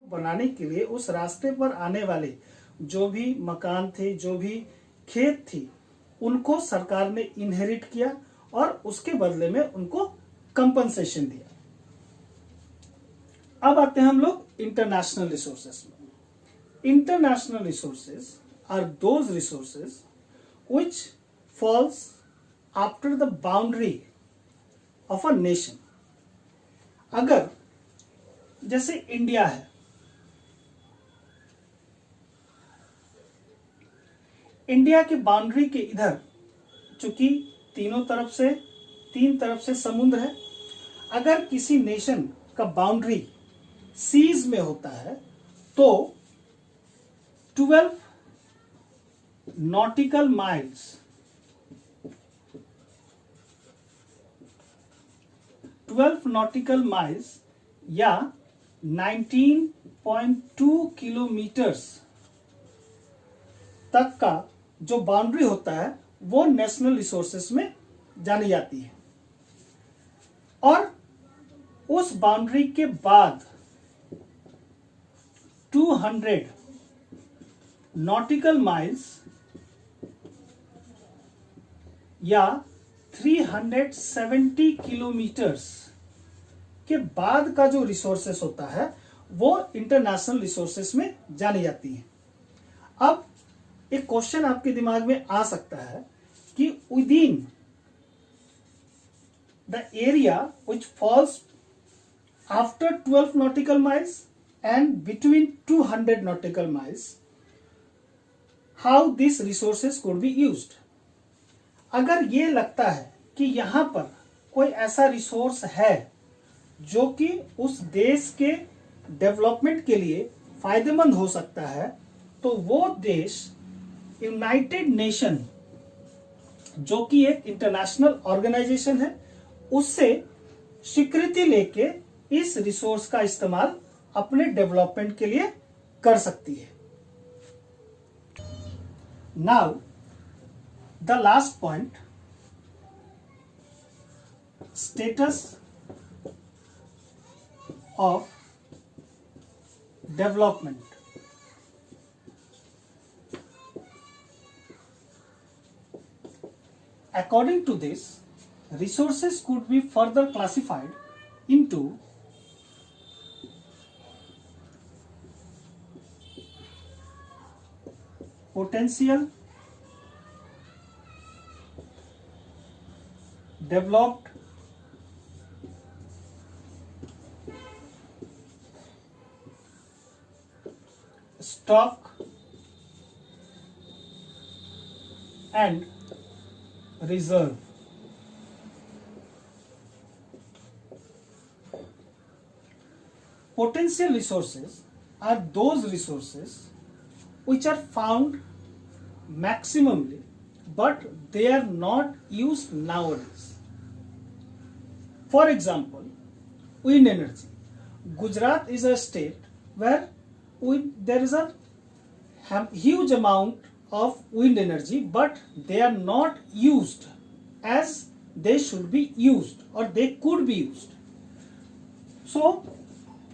बनाने के लिए उस रास्ते पर आने वाले जो भी मकान थे, जो भी खेत थी, उनको सरकार ने इनहेरिट किया और उसके बदले में उनको कंपनसेशन दिया। अब आते हैं हम लोग इंटरनेशनल रिसोर्सेस में। International resources are those resources which falls after the boundary of a nation. अगर जैसे इंडिया है, इंडिया की बाउंड्री के इधर चूंकि तीन तरफ से समुद्र है, अगर किसी नेशन का बाउंड्री सीज में होता है तो 12 नॉटिकल माइल्स या 19.2 किलोमीटर्स तक का जो बाउंड्री होता है वो नेशनल रिसोर्सेस में जानी जाती है। और उस बाउंड्री के बाद 200 नॉटिकल माइल्स या 370 किलोमीटर्स के बाद का जो रिसोर्सेस होता है वो इंटरनेशनल रिसोर्सेस में जानी जाती है। अब एक क्वेश्चन आपके दिमाग में आ सकता है कि within the area which falls after 12 nautical miles and between 200 nautical miles how this resources could be used. अगर ये लगता है कि यहां पर कोई ऐसा रिसोर्स है जो कि उस देश के डेवलपमेंट के लिए फायदेमंद हो सकता है, तो वो देश यूनाइटेड नेशन जो कि एक इंटरनेशनल ऑर्गेनाइजेशन है उससे स्वीकृति लेके इस रिसोर्स का इस्तेमाल अपने डेवलपमेंट के लिए कर सकती है। Now the last point, status of development. According to this, resources could be further classified into potential, developed, stock and reserve। Potential resources are those resources which are found maximally but they are not used nowadays. For example, wind energy. Gujarat is a state where there is a huge amount of wind energy, but they are not used as they should be used or they could be used. So,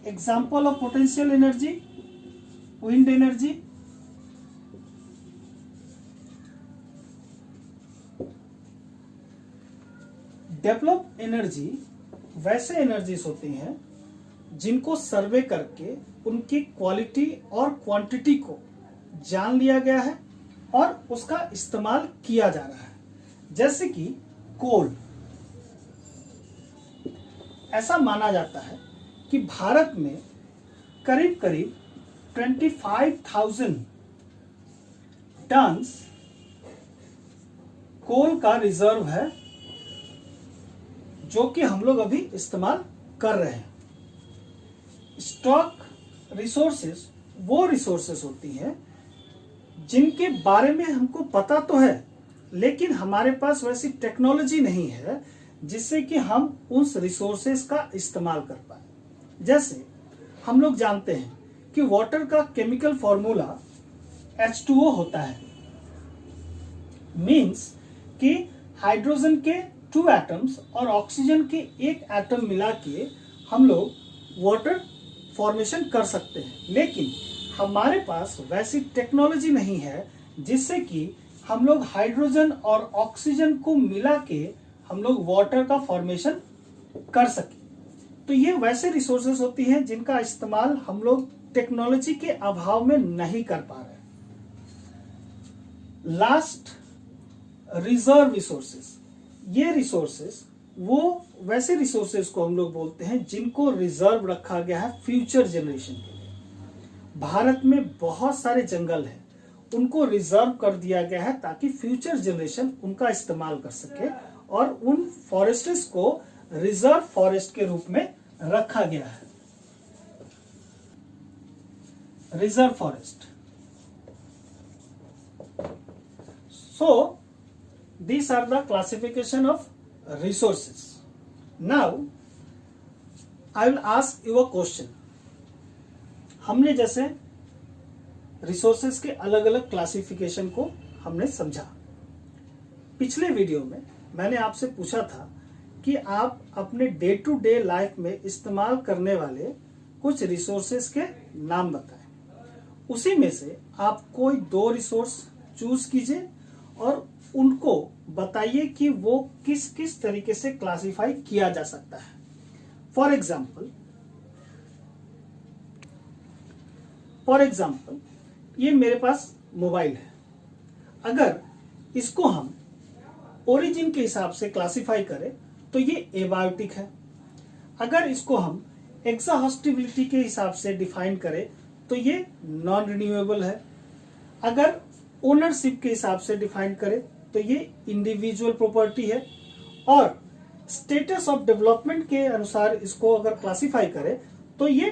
example of potential energy, wind energy, develop energy वैसे energies होती हैं जिनको सर्वे करके उनकी quality और quantity को जान लिया गया है और उसका इस्तेमाल किया जा रहा है। जैसे कि कोल, ऐसा माना जाता है कि भारत में करीब करीब 25,000 टन्स कोल का रिजर्व है जो कि हम लोग अभी इस्तेमाल कर रहे हैं। स्टॉक रिसोर्सेस वो रिसोर्सेस होती हैं जिनके बारे में हमको पता तो है लेकिन हमारे पास वैसी टेक्नोलॉजी नहीं है जिससे कि हम उस रिसोर्सेस का इस्तेमाल कर पाए। जैसे हम लोग जानते हैं कि वाटर का केमिकल फॉर्मूला H2O होता है, मीन्स कि हाइड्रोजन के 2 एटम्स और ऑक्सीजन के 1 एटम मिला के हम लोग वाटर फॉर्मेशन कर सकते हैं, लेकिन हमारे पास वैसी टेक्नोलॉजी नहीं है जिससे कि हम लोग हाइड्रोजन और ऑक्सीजन को मिला के हम लोग वाटर का फॉर्मेशन कर सके। तो ये वैसे रिसोर्सेज होती हैं जिनका इस्तेमाल हम लोग टेक्नोलॉजी के अभाव में नहीं कर पा रहे। Last, reserve resources. ये रिसोर्सेज वो वैसे रिसोर्सेज को हम लोग बोलते हैं जिनको रिजर्व रखा गया है फ्यूचर जनरेशन के लिए। भारत में बहुत सारे जंगल हैं, उनको रिजर्व कर दिया गया है ताकि फ्यूचर जनरेशन उनका इस्तेमाल कर सके, और उन फॉरेस्ट्स को रिजर्व फॉरेस्ट के रूप में रखा गया है। Reserve forest. So these are the classification of resources. Now I will ask you a question. हमने जैसे रिसोर्सेज के अलग अलग क्लासिफिकेशन को हमने समझा। पिछले वीडियो में मैंने आपसे पूछा था कि आप अपने डे टू डे लाइफ में इस्तेमाल करने वाले कुछ रिसोर्सेज के नाम बताएं। उसी में से आप कोई 2 रिसोर्स चूज कीजिए और उनको बताइए कि वो किस किस तरीके से क्लासिफाई किया जा सकता है। फॉर एग्जाम्पल ये मेरे पास मोबाइल है। अगर इसको हम ओरिजिन के हिसाब से क्लासिफाई करें तो ये एबायोटिक है। अगर इसको हम एग्जॉस्टिबिलिटी के हिसाब से डिफाइन करें तो ये नॉन रिन्यूएबल है। अगर ओनरशिप के हिसाब से डिफाइन करें तो ये इंडिविजुअल प्रॉपर्टी है, और स्टेटस ऑफ डेवलपमेंट के अनुसार इसको अगर क्लासिफाई करें तो ये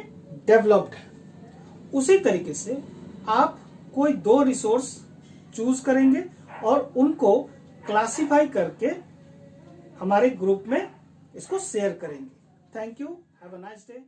डेवलप्ड है। उसी तरीके से आप कोई 2 रिसोर्स चूज करेंगे और उनको क्लासिफाई करके हमारे ग्रुप में इसको शेयर करेंगे। Thank you, have a nice day.